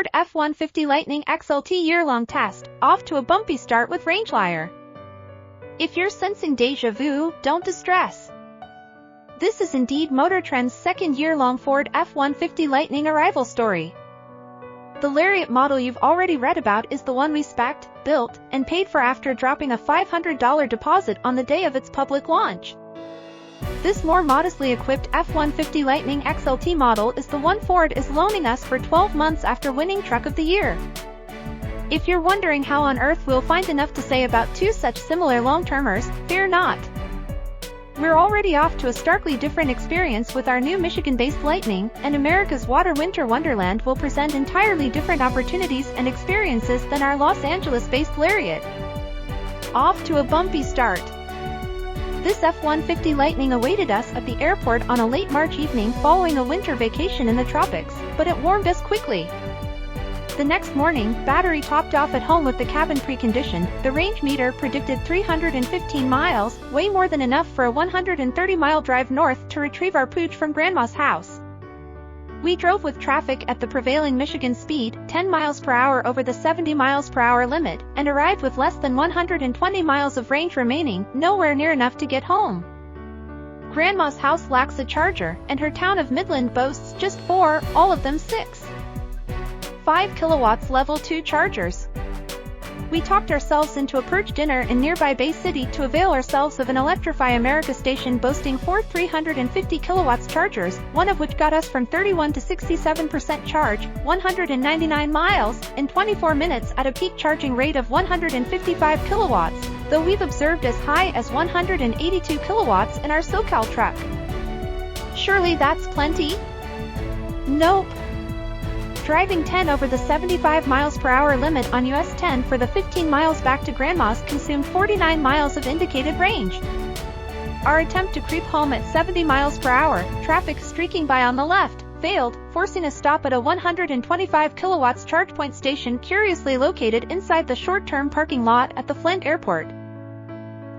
Ford F-150 Lightning XLT Yearlong test, off to a bumpy start with RangeLiar. If you're sensing déjà vu, don't distress. This is indeed MotorTrend's second year-long Ford F-150 Lightning arrival story. The Lariat model you've already read about is the one we specced, built, and paid for after dropping a $500 deposit on the day of its public launch. This more modestly equipped F-150 Lightning XLT model is the one Ford is loaning us for 12 months after winning Truck of the Year. If you're wondering how on earth we'll find enough to say about two such similar long-termers, fear not. We're already off to a starkly different experience with our new Michigan-based Lightning, and America's winter Wonderland will present entirely different opportunities and experiences than our Los Angeles-based Lariat. Off to a bumpy start. This F-150 Lightning awaited us at the airport on a late March evening following a winter vacation in the tropics, but it warmed us quickly. The next morning, battery topped off at home with the cabin preconditioned. The range meter predicted 315 miles, way more than enough for a 130-mile drive north to retrieve our pooch from Grandma's house. We drove with traffic at the prevailing Michigan speed, 10 miles per hour over the 70 miles per hour limit, and arrived with less than 120 miles of range remaining, nowhere near enough to get home. Grandma's house lacks a charger, and her town of Midland boasts just 4, all of them 6. 5 kilowatts level 2 chargers. We talked ourselves into a perch dinner in nearby Bay City to avail ourselves of an Electrify America station boasting 4 350 kilowatts chargers, one of which got us from 31 to 67% charge, 199 miles, in 24 minutes at a peak charging rate of 155 kilowatts, though we've observed as high as 182 kilowatts in our SoCal truck. Surely that's plenty? Nope. Driving 10 over the 75 miles per hour limit on US 10 for the 15 miles back to Grandma's consumed 49 miles of indicated range. Our attempt to creep home at 70 miles per hour, traffic streaking by on the left, failed, forcing a stop at a 125 kilowatts charge point station curiously located inside the short-term parking lot at the Flint Airport.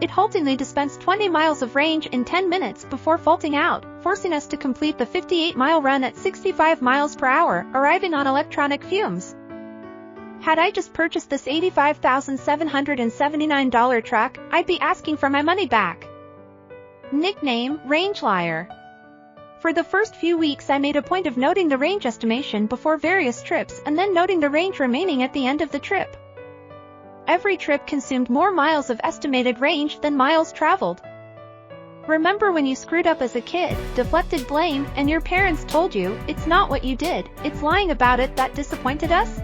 It haltingly dispensed 20 miles of range in 10 minutes before faulting out, forcing us to complete the 58-mile run at 65 miles per hour, arriving on electronic fumes. Had I just purchased this $85,779 truck, I'd be asking for my money back. Nickname, RangeLiar. For the first few weeks I made a point of noting the range estimation before various trips and then noting the range remaining at the end of the trip. Every trip consumed more miles of estimated range than miles traveled. Remember when you screwed up as a kid, deflected blame, and your parents told you, it's not what you did, it's lying about it that disappointed us?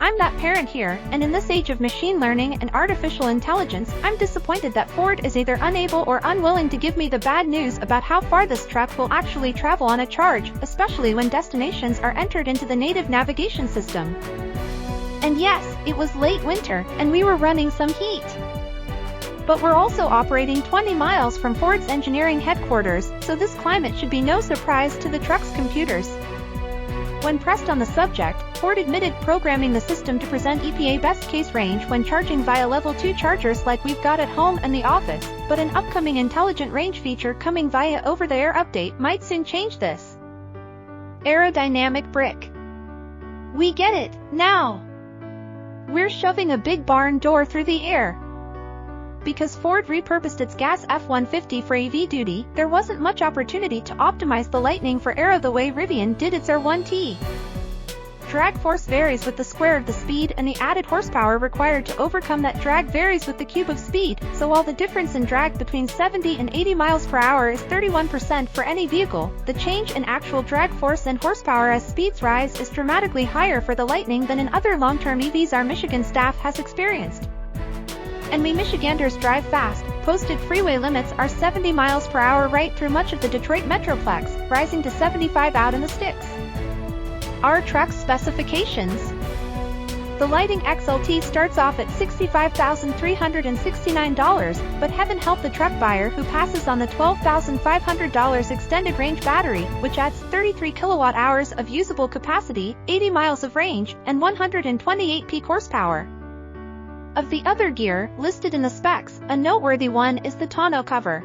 I'm that parent here, and in this age of machine learning and artificial intelligence, I'm disappointed that Ford is either unable or unwilling to give me the bad news about how far this truck will actually travel on a charge, especially when destinations are entered into the native navigation system. And yes, it was late winter, and we were running some heat. But we're also operating 20 miles from Ford's engineering headquarters, so this climate should be no surprise to the truck's computers. When pressed on the subject, Ford admitted programming the system to present EPA best-case range when charging via level 2 chargers like we've got at home and the office, but an upcoming intelligent range feature coming via over-the-air update might soon change this. Aerodynamic brick. We get it, now! We're shoving a big barn door through the air. Because Ford repurposed its gas F-150 for EV duty, there wasn't much opportunity to optimize the Lightning for aero the way Rivian did its R1T. Drag force varies with the square of the speed, and the added horsepower required to overcome that drag varies with the cube of speed, so while the difference in drag between 70 and 80 miles per hour is 31% for any vehicle, the change in actual drag force and horsepower as speeds rise is dramatically higher for the Lightning than in other long-term EVs our Michigan staff has experienced. And we Michiganders drive fast. Posted freeway limits are 70 miles per hour right through much of the Detroit Metroplex, rising to 75 out in the sticks. Our truck's specifications. The Lightning XLT starts off at $65,369, but heaven help the truck buyer who passes on the $12,500 extended range battery, which adds 33 kilowatt-hours of usable capacity, 80 miles of range, and 128 peak horsepower. Of the other gear listed in the specs, a noteworthy one is the tonneau cover.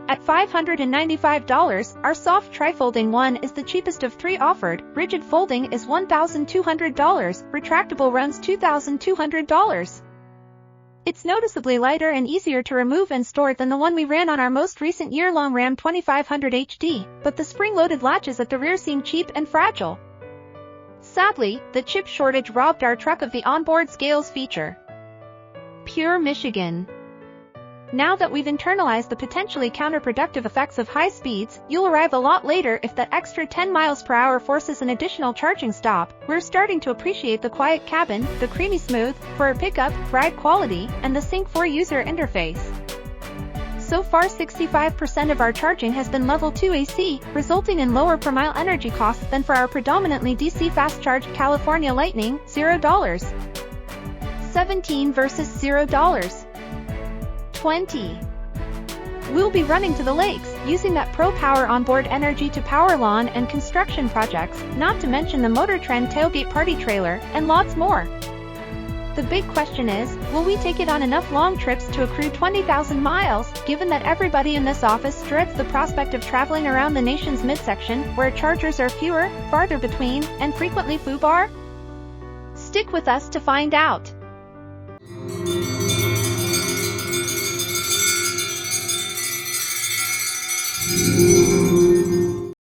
At $595, our soft tri-folding one is the cheapest of three offered. Rigid folding is $1,200, retractable runs $2,200. It's noticeably lighter and easier to remove and store than the one we ran on our most recent year-long Ram 2500 HD, but the spring-loaded latches at the rear seem cheap and fragile. Sadly, the chip shortage robbed our truck of the onboard scales feature. Pure Michigan. Now that we've internalized the potentially counterproductive effects of high speeds, you'll arrive a lot later if that extra 10 miles per hour forces an additional charging stop. We're starting to appreciate the quiet cabin, the creamy smooth, for pickup, ride quality, and the Sync 4 user interface. So far 65% of our charging has been level 2 AC, resulting in lower per mile energy costs than for our predominantly DC fast-charged California Lightning, $0. 17 versus $0. 20. We'll be running to the lakes, using that Pro Power onboard energy to power lawn and construction projects, not to mention the MotorTrend tailgate party trailer, and lots more. The big question is, will we take it on enough long trips to accrue 20,000 miles, given that everybody in this office dreads the prospect of traveling around the nation's midsection, where chargers are fewer, farther between, and frequently foobar? Stick with us to find out.